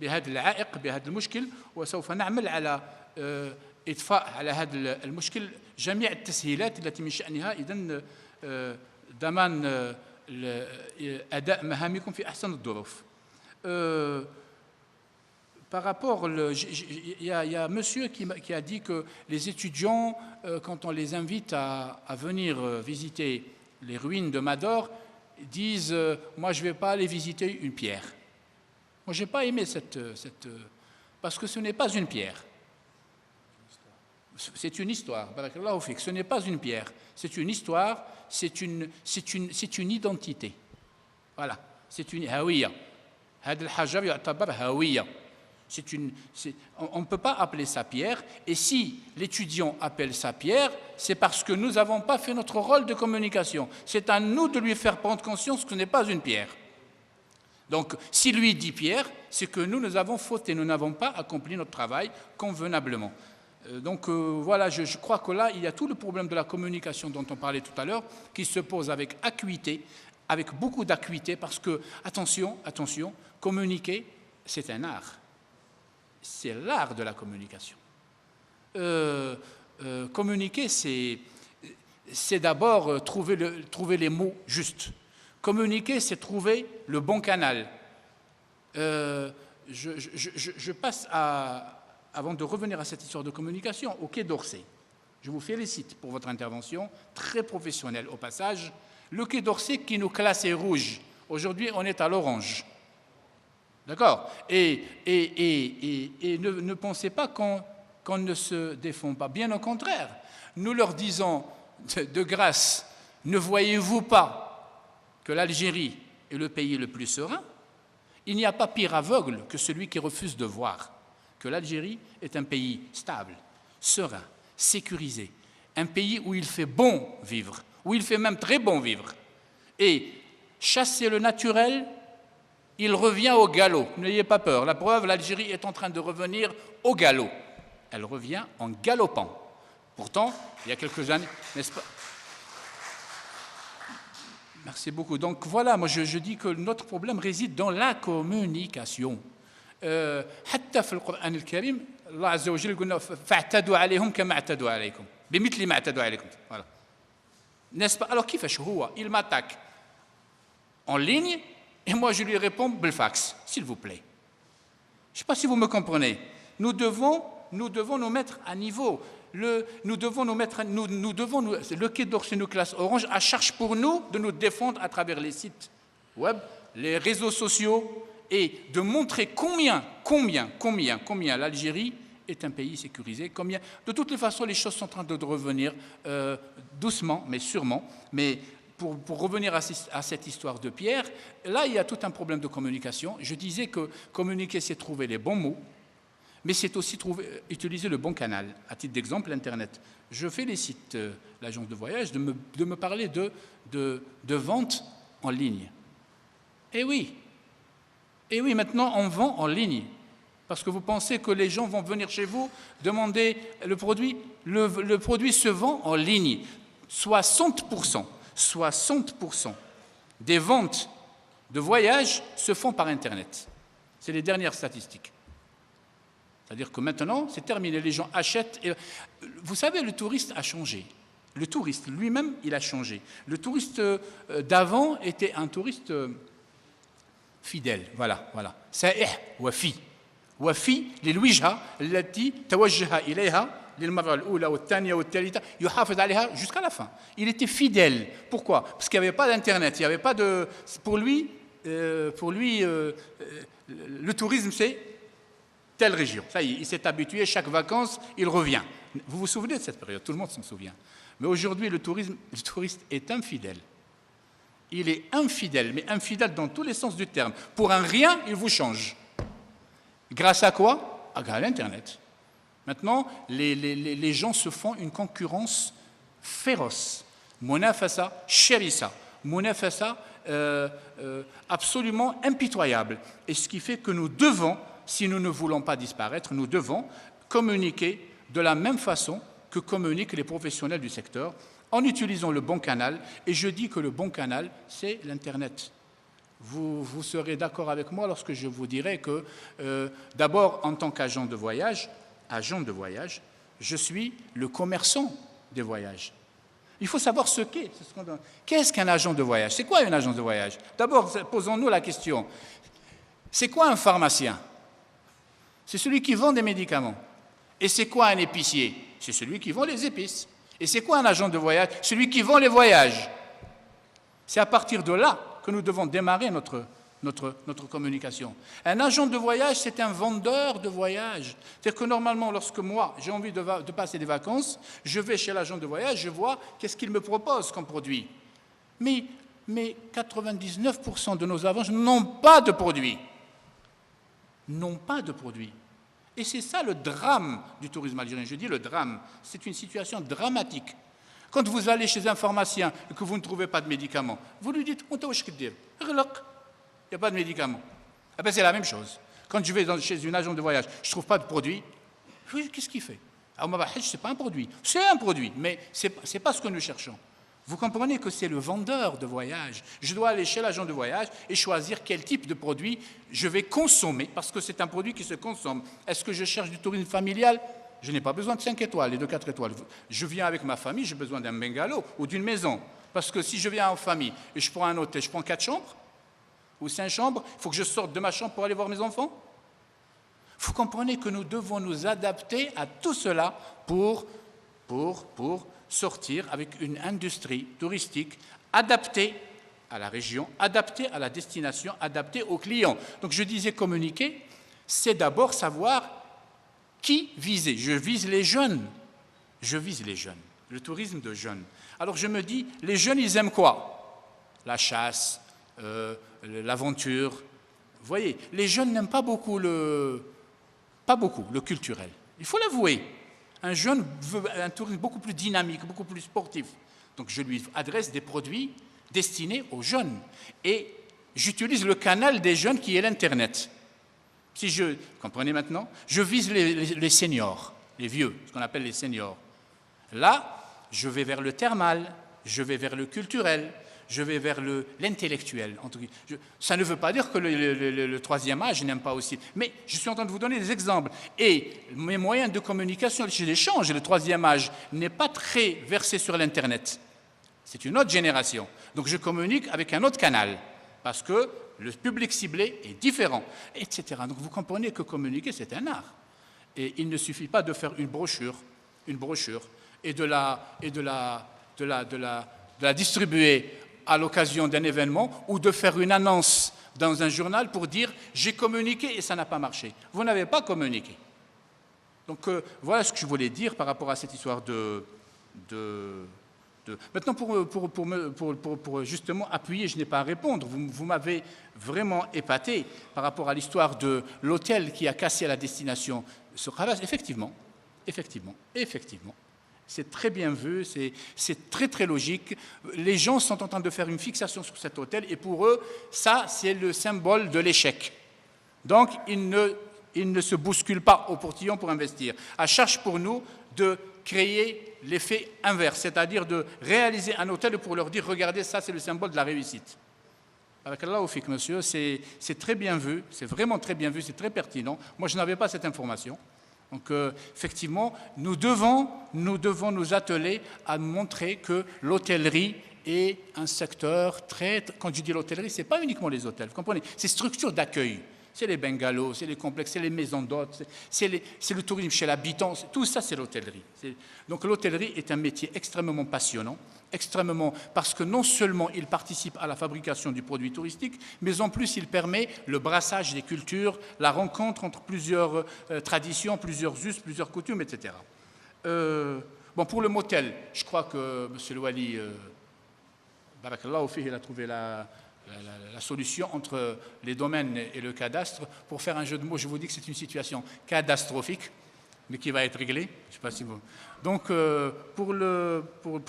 S1: العائق بهذا المشكل وسوف نعمل على إطفاء على هذا المشكل جميع التسهيلات التي من شأنها إذن ضمان أداء مهامكم في أحسن الظروف. Par rapport, il y a un monsieur qui a dit que les étudiants, quand on les invite à venir visiter les ruines de Mador, disent « moi je ne vais pas aller visiter une pierre ». Moi je n'ai pas aimé parce que ce n'est pas une pierre. C'est une histoire. Ce n'est pas une pierre. C'est une histoire, c'est une identité. Voilà. C'est une hawiya. هذا الحجر يعتبر هوية. On ne peut pas appeler ça pierre, et si l'étudiant appelle ça pierre, c'est parce que nous n'avons pas fait notre rôle de communication. C'est à nous de lui faire prendre conscience que ce n'est pas une pierre. Donc, si lui dit pierre, c'est que nous avons fauté, nous n'avons pas accompli notre travail convenablement. Donc, voilà, je crois que là, il y a tout le problème de la communication dont on parlait tout à l'heure, qui se pose avec acuité, avec beaucoup d'acuité, parce que, attention, communiquer, c'est un art. C'est l'art de la communication. Communiquer, c'est d'abord trouver les mots justes. Communiquer, c'est trouver le bon canal. Je passe à avant de revenir à cette histoire de communication, au Quai d'Orsay. Je vous félicite pour votre intervention, très professionnelle au passage. Le Quai d'Orsay qui nous classait rouge, aujourd'hui on est à l'orange. D'accord ? Et ne pensez pas qu'on ne se défend pas. Bien au contraire, nous leur disons de grâce, ne voyez-vous pas que l'Algérie est le pays le plus serein ? Il n'y a pas pire aveugle que celui qui refuse de voir que l'Algérie est un pays stable, serein, sécurisé, un pays où il fait bon vivre, où il fait même très bon vivre. Et chasser le naturel, il revient au galop. N'ayez pas peur. La preuve, l'Algérie est en train de revenir au galop. Elle revient en galopant. Pourtant, il y a quelques années, n'est-ce pas ? Merci beaucoup. Donc voilà, moi je dis que notre problème réside dans la communication. حتى في القرآن الكريم الله عز وجل يقولنا فاعتدوا عليهم كما اعتدوا عليكم بمثل ما اعتدوا عليكم. Voilà. N'est-ce pas? Alors كيفاش هو il m'attaque en ligne et moi je lui réponds بالfax, s'il vous plaît. Je ne sais pas si vous me comprenez. Nous devons nous mettre à niveau. Le Quai d'Orsay nous classe orange à charge pour nous de nous défendre à travers les sites web, les réseaux sociaux et de montrer combien l'Algérie est un pays sécurisé, combien. De toutes les façons, les choses sont en train de revenir doucement, mais sûrement. Mais pour revenir à cette histoire de Pierre, là, il y a tout un problème de communication. Je disais que communiquer, c'est trouver les bons mots, mais c'est aussi utiliser le bon canal. À titre d'exemple, l'Internet. Je félicite l'agence de voyage de me parler de vente en ligne. Eh oui, maintenant, on vend en ligne. Parce que vous pensez que les gens vont venir chez vous demander le produit. Le produit se vend en ligne. 60% des ventes de voyage se font par Internet. C'est les dernières statistiques. C'est-à-dire que maintenant, c'est terminé, les gens achètent. Et vous savez, le touriste a changé. Le touriste lui-même, il a changé. Le touriste d'avant était un touriste fidèle. Voilà. سائح وفي. وفي للوجهة التي توجه إليها للمرة الأولى والثانية والثالثة يحافظ عليها jusqu'à la fin. Il était fidèle. Pourquoi? Parce qu'il n'y avait pas d'Internet, il n'y avait pas de. Pour lui, le tourisme, c'est telle région. Ça y est, il s'est habitué, chaque vacances, il revient. Vous vous souvenez de cette période? Tout le monde s'en souvient. Mais aujourd'hui, le touriste est infidèle. Il est infidèle, mais infidèle dans tous les sens du terme. Pour un rien, il vous change. Grâce à quoi? Grâce à l'Internet. Maintenant, les gens se font une concurrence féroce. Munafasa sharisa. Munafasa absolument impitoyable. Et ce qui fait que nous devons, si nous ne voulons pas disparaître, nous devons communiquer de la même façon que communiquent les professionnels du secteur, en utilisant le bon canal. Et je dis que le bon canal, c'est l'Internet. Vous serez d'accord avec moi lorsque je vous dirai que, d'abord, en tant qu'agent de voyage, je suis le commerçant des voyages. Il faut savoir ce qu'est. Qu'est-ce qu'un agent de voyage? C'est quoi une agence de voyage? D'abord, posons-nous la question. C'est quoi un pharmacien? C'est celui qui vend des médicaments. Et c'est quoi un épicier? C'est celui qui vend les épices. Et c'est quoi un agent de voyage? Celui qui vend les voyages. C'est à partir de là que nous devons démarrer notre communication. Un agent de voyage, c'est un vendeur de voyage. C'est-à-dire que normalement, lorsque moi, j'ai envie de passer des vacances, je vais chez l'agent de voyage, je vois qu'est-ce qu'il me propose comme produit. Mais 99% de nos agences n'ont pas de produit. Et c'est ça le drame du tourisme algérien. Je dis le drame, c'est une situation dramatique. Quand vous allez chez un pharmacien et que vous ne trouvez pas de médicaments, vous lui dites, il n'y a pas de médicaments. Eh bien, c'est la même chose. Quand je vais chez une agence de voyage, je ne trouve pas de produit, qu'est-ce qu'il fait? Ce n'est pas un produit. C'est un produit, mais ce n'est pas ce que nous cherchons. Vous comprenez que c'est le vendeur de voyage. Je dois aller chez l'agent de voyage et choisir quel type de produit je vais consommer, parce que c'est un produit qui se consomme. Est-ce que je cherche du tourisme familial? Je n'ai pas besoin de 5 étoiles et de 4 étoiles. Je viens avec ma famille, j'ai besoin d'un bungalow ou d'une maison. Parce que si je viens en famille et je prends un hôtel, je prends 4 chambres ou 5 chambres, il faut que je sorte de ma chambre pour aller voir mes enfants. Il Vous comprenez que nous devons nous adapter à tout cela pour sortir avec une industrie touristique adaptée à la région, adaptée à la destination, adaptée aux clients. Donc je disais communiquer, c'est d'abord savoir qui viser. Je vise les jeunes. Je vise les jeunes, le tourisme de jeunes. Alors je me dis, les jeunes, ils aiment quoi? La chasse, l'aventure. Vous voyez, les jeunes n'aiment pas beaucoup le culturel. Il faut l'avouer. Un jeune veut un tourisme beaucoup plus dynamique, beaucoup plus sportif. Donc je lui adresse des produits destinés aux jeunes. Et j'utilise le canal des jeunes qui est l'Internet. Si vous comprenez maintenant, je vise les seniors, les vieux, ce qu'on appelle les seniors. Là, je vais vers le thermal, je vais vers le culturel, je vais vers l'intellectuel. Ça ne veut pas dire que le troisième âge n'aime pas aussi. Mais je suis en train de vous donner des exemples. Et mes moyens de communication, l'échange, le troisième âge, n'est pas très versé sur l'Internet. C'est une autre génération. Donc je communique avec un autre canal, parce que le public ciblé est différent, etc. Donc vous comprenez que communiquer, c'est un art. Et il ne suffit pas de faire une brochure, et de la distribuer à l'occasion d'un événement ou de faire une annonce dans un journal pour dire « j'ai communiqué et ça n'a pas marché ». Vous n'avez pas communiqué. Donc voilà ce que je voulais dire par rapport à cette histoire Maintenant, pour justement appuyer, je n'ai pas à répondre. Vous m'avez vraiment épaté par rapport à l'histoire de l'hôtel qui a cassé la destination sur Khalas. Effectivement. C'est très bien vu, c'est très très logique. Les gens sont en train de faire une fixation sur cet hôtel et pour eux, ça, c'est le symbole de l'échec. Donc, ils ne se bousculent pas au portillon pour investir. À charge pour nous de créer l'effet inverse, c'est-à-dire de réaliser un hôtel pour leur dire « Regardez, ça, c'est le symbole de la réussite ». Avec Allah au fiqh, monsieur, c'est très bien vu, c'est vraiment très bien vu, c'est très pertinent. Moi, je n'avais pas cette information. Donc, effectivement, nous devons nous atteler à montrer que l'hôtellerie est un secteur très... Quand je dis l'hôtellerie, ce n'est pas uniquement les hôtels, vous comprenez? C'est structure d'accueil. C'est les bungalows, c'est les complexes, c'est les maisons d'hôtes, c'est le tourisme chez l'habitant, tout ça c'est l'hôtellerie. Donc l'hôtellerie est un métier extrêmement passionnant, parce que non seulement il participe à la fabrication du produit touristique, mais en plus il permet le brassage des cultures, la rencontre entre plusieurs traditions, plusieurs us, plusieurs coutumes, etc. Bon, pour le motel, je crois que M. le Wali, Barakallahu fihi, il a trouvé la solution entre les domaines et le cadastre. Pour faire un jeu de mots, je vous dis que c'est une situation catastrophique, mais qui va être réglée. Je sais pas si vous... Donc, pour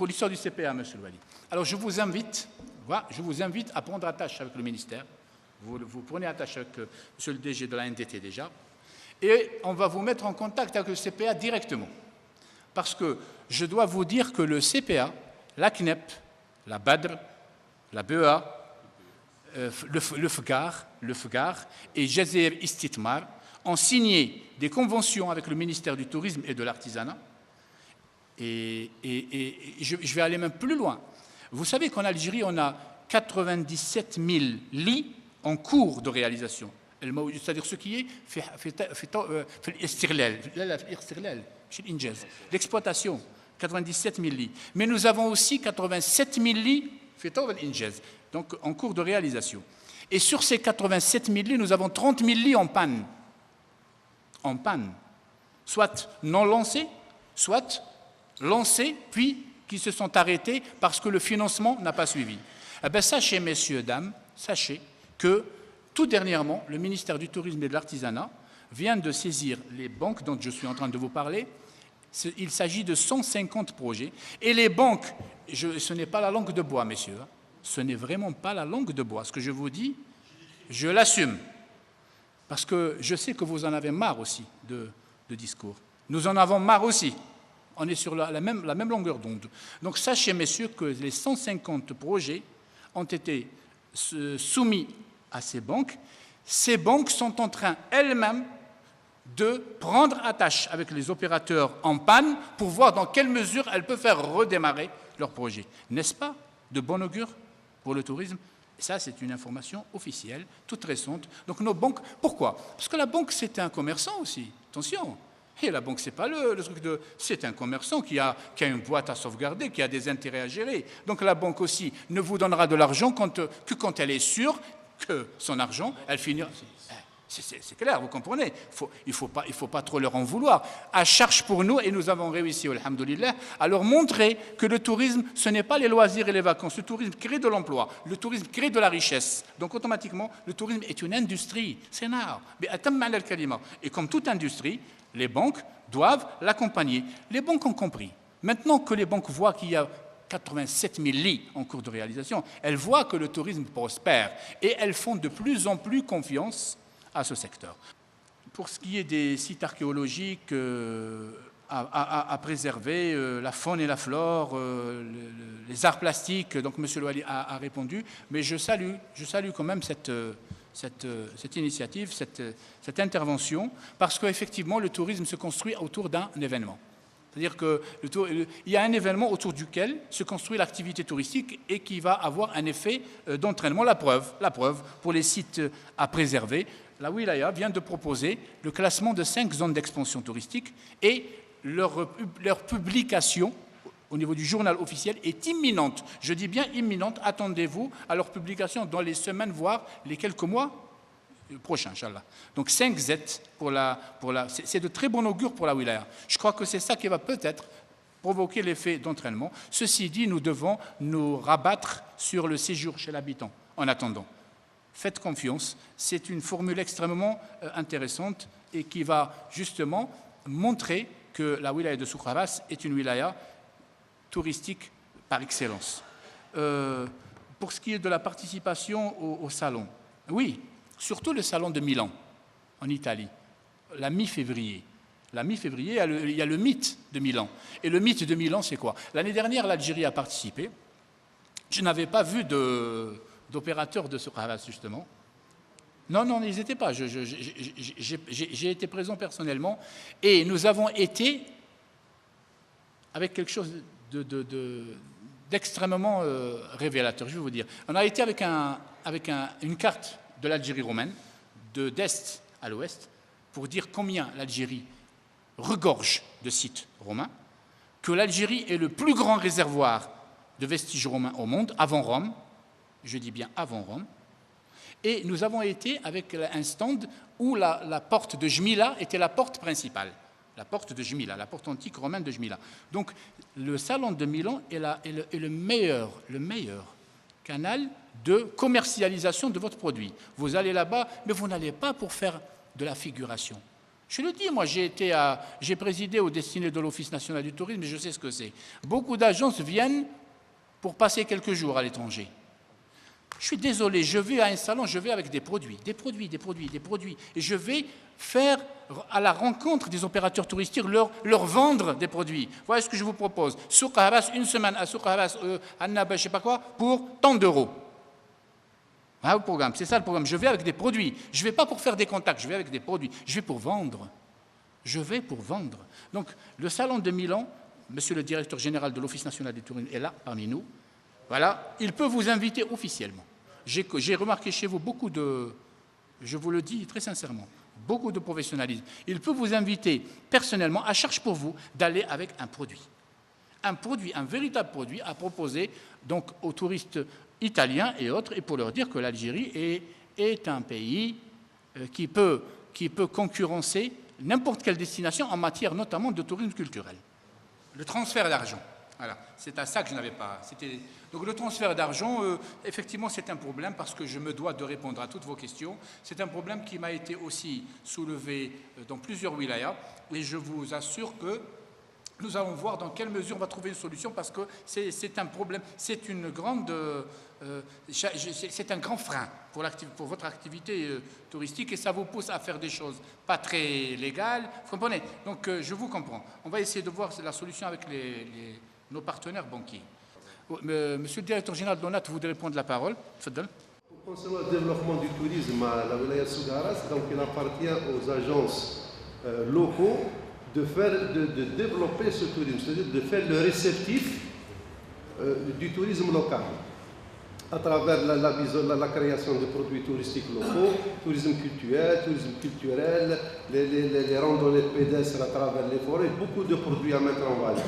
S1: l'histoire du CPA, M. le Wali. Alors, je vous invite à prendre attache avec le ministère. Vous prenez attache avec M. le DG de la NDT déjà. Et on va vous mettre en contact avec le CPA directement. Parce que je dois vous dire que le CPA, la CNEP, la BADR, la BEA, le FGAR et Jazeer Istithmar ont signé des conventions avec le ministère du Tourisme et de l'Artisanat. Et je vais aller même plus loin. Vous savez qu'en Algérie, on a 97 000 lits en cours de réalisation. C'est-à-dire ce qui est l'exploitation, 97 000 lits. Mais nous avons aussi 87 000 lits donc en cours de réalisation. Et sur ces 87 000 lits, nous avons 30 000 lits en panne. En panne. Soit non lancés, soit lancés, puis qui se sont arrêtés parce que le financement n'a pas suivi. Eh bien, sachez, messieurs, dames, sachez que tout dernièrement, le ministère du Tourisme et de l'Artisanat vient de saisir les banques dont je suis en train de vous parler. Il s'agit de 150 projets. Et les banques, ce n'est pas la langue de bois, messieurs. Ce n'est vraiment pas la langue de bois. Ce que je vous dis, je l'assume. Parce que je sais que vous en avez marre aussi de discours. Nous en avons marre aussi. On est sur la même longueur d'onde. Donc sachez, messieurs, que les 150 projets ont été soumis à ces banques. Ces banques sont en train elles-mêmes de prendre attache avec les opérateurs en panne pour voir dans quelle mesure elles peuvent faire redémarrer leur projet. N'est-ce pas de bon augure pour le tourisme? Ça, c'est une information officielle, toute récente. Donc nos banques, pourquoi? Parce que la banque, c'est un commerçant aussi. Attention. Et la banque, ce n'est pas le truc de... C'est un commerçant qui a une boîte à sauvegarder, qui a des intérêts à gérer. Donc la banque aussi ne vous donnera de l'argent que quand elle est sûre que son argent, elle finira... C'est clair, vous comprenez. Il ne faut pas trop leur en vouloir. À charge pour nous, et nous avons réussi, alhamdoulilah, à leur montrer que le tourisme, ce n'est pas les loisirs et les vacances. Le tourisme crée de l'emploi, le tourisme crée de la richesse. Donc automatiquement, le tourisme est une industrie. C'est un art. Et comme toute industrie, les banques doivent l'accompagner. Les banques ont compris. Maintenant que les banques voient qu'il y a 87 000 lits en cours de réalisation, elles voient que le tourisme prospère et elles font de plus en plus confiance à ce secteur. Pour ce qui est des sites archéologiques à préserver, la faune et la flore, les arts plastiques, donc M. Louali a répondu, mais je salue quand même cette initiative, cette intervention, parce qu'effectivement, le tourisme se construit autour d'un événement. C'est-à-dire qu'il y a un événement autour duquel se construit l'activité touristique et qui va avoir un effet d'entraînement. La preuve, pour les sites à préserver, la Wilaya vient de proposer le classement de 5 zones d'expansion touristique et leur publication au niveau du journal officiel est imminente. Je dis bien imminente. Attendez-vous à leur publication dans les semaines, voire les quelques mois prochains, Inch'Allah. Donc 5 Z c'est de très bon augure pour la Wilaya. Je crois que c'est ça qui va peut-être provoquer l'effet d'entraînement. Ceci dit, nous devons nous rabattre sur le séjour chez l'habitant en attendant. Faites confiance, c'est une formule extrêmement intéressante et qui va justement montrer que la wilaya de Souk Ahras est une wilaya touristique par excellence. Pour ce qui est de la participation au salon, oui, surtout le salon de Milan, en Italie, la mi-février. La mi-février, il y a le mythe de Milan. Et le mythe de Milan, c'est quoi? L'année dernière, l'Algérie a participé. Je n'avais pas vu d'opérateurs de Souk Ahras, justement. Non, ils n'étaient pas. J'ai été présent personnellement. Et nous avons été avec quelque chose d'extrêmement révélateur, je vais vous dire. On a été avec une carte de l'Algérie romaine, d'est à l'ouest, pour dire combien l'Algérie regorge de sites romains, que l'Algérie est le plus grand réservoir de vestiges romains au monde, avant Rome, je dis bien avant Rome, et nous avons été avec un stand où la porte de Jmila était la porte principale, la porte de Jmila, la porte antique romaine de Jmila. Donc le salon de Milan est le meilleur canal de commercialisation de votre produit. Vous allez là-bas, mais vous n'allez pas pour faire de la figuration. Je le dis, moi j'ai présidé aux destinées de l'Office national du tourisme, et je sais ce que c'est. Beaucoup d'agences viennent pour passer quelques jours à l'étranger. Je suis désolé, je vais à un salon, je vais avec des produits. Et je vais faire à la rencontre des opérateurs touristiques, leur vendre des produits. Voilà ce que je vous propose. Souk Ahras, une semaine à Souk Ahras, à Naba, je ne sais pas quoi, pour tant d'euros. Voilà le programme, c'est ça le programme. Je vais avec des produits. Je ne vais pas pour faire des contacts, je vais avec des produits. Je vais pour vendre. Donc, le salon de Milan, monsieur le directeur général de l'Office national du tourisme est là, parmi nous. Voilà, il peut vous inviter officiellement. J'ai remarqué chez vous beaucoup je vous le dis très sincèrement, beaucoup de professionnalisme. Il peut vous inviter personnellement, à charge pour vous, d'aller avec un produit, un véritable produit à proposer donc aux touristes italiens et autres, et pour leur dire que l'Algérie est un pays qui peut concurrencer n'importe quelle destination en matière notamment de tourisme culturel. Le transfert d'argent. Voilà, c'est à ça que je n'avais pas. Donc le transfert d'argent, effectivement, c'est un problème parce que je me dois de répondre à toutes vos questions. C'est un problème qui m'a été aussi soulevé dans plusieurs wilayas et je vous assure que nous allons voir dans quelle mesure on va trouver une solution parce que c'est un problème, c'est un grand frein pour votre activité touristique et ça vous pousse à faire des choses pas très légales. Vous comprenez? Donc je vous comprends. On va essayer de voir la solution avec nos partenaires banquiers. Monsieur le directeur général Donat, vous voulez prendre la parole?
S8: Concernant le développement du tourisme à la wilaya de Souk Ahras, donc il appartient aux agences locaux de développer ce tourisme, c'est-à-dire de faire le réceptif du tourisme local. à travers la création de produits touristiques locaux, tourisme culturel, les randonnées pédestres à travers les forêts, beaucoup de produits à mettre en valeur.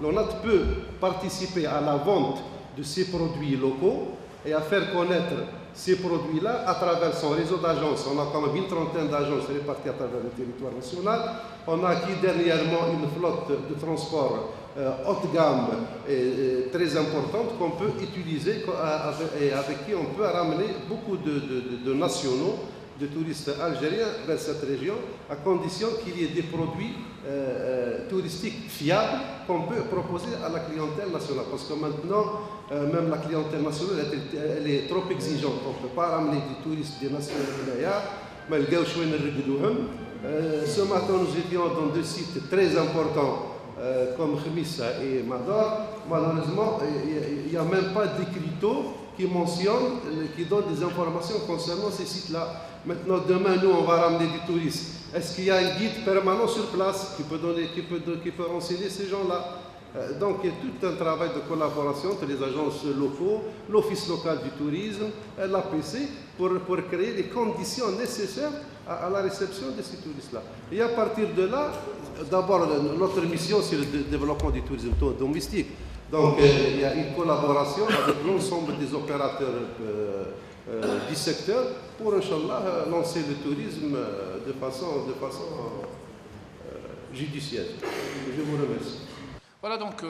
S8: L'ONAT peut participer à la vente de ces produits locaux et à faire connaître ces produits-là à travers son réseau d'agences. On a quand même une trentaine d'agences réparties à travers le territoire national. On a acquis dernièrement une flotte de transport haut de gamme et très importante qu'on peut utiliser et avec qui on peut ramener beaucoup de nationaux, de touristes algériens vers cette région, à condition qu'il y ait des produits touristiques fiables qu'on peut proposer à la clientèle nationale. Parce que maintenant, même la clientèle nationale, elle est trop exigeante. On ne peut pas ramener des touristes des nations mais ce matin, nous étions dans deux sites très importants comme Khmissa et Madar. Malheureusement, il n'y a même pas d'écriteau qui mentionne, qui donne des informations concernant ces sites-là. Maintenant, demain, nous, on va ramener des touristes. Est-ce qu'il y a un guide permanent sur place qui peut renseigner ces gens-là? Donc, il y a tout un travail de collaboration entre les agences locaux, l'Office local du tourisme, l'APC, pour créer les conditions nécessaires à la réception de ces touristes-là. Et à partir de là, d'abord, notre mission, c'est le développement du tourisme domestique. Donc, il y a une collaboration avec l'ensemble des opérateurs du secteur pour, Inch'Allah, lancer le tourisme de façon judicieuse. Je vous remercie.
S1: Voilà donc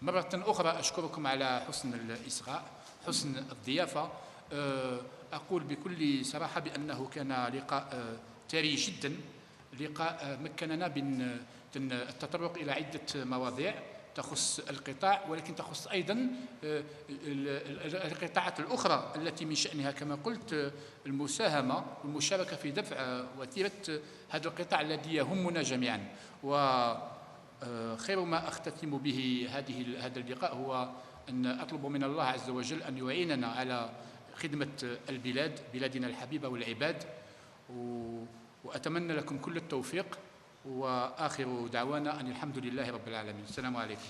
S1: مرة أخرى أشكركم على حسن الإصغاء حسن الضيافة. أقول بكل صراحة بأنه كان لقاء ثري جدا، لقاء مكننا من التطرق إلى عدة مواضيع تخص القطاع، ولكن تخص أيضا القطاعات الأخرى التي من شأنها كما قلت المساهمة والمشاركة في دفع وتيرة هذا القطاع الذي يهمنا جميعا. وخير ما أختتم به هذا اللقاء هو أن أطلب من الله عز وجل أن يعيننا على خدمة بلادنا الحبيبة والعباد، وأتمنى لكم كل التوفيق، وآخر دعوانا أن الحمد لله رب العالمين. السلام عليكم.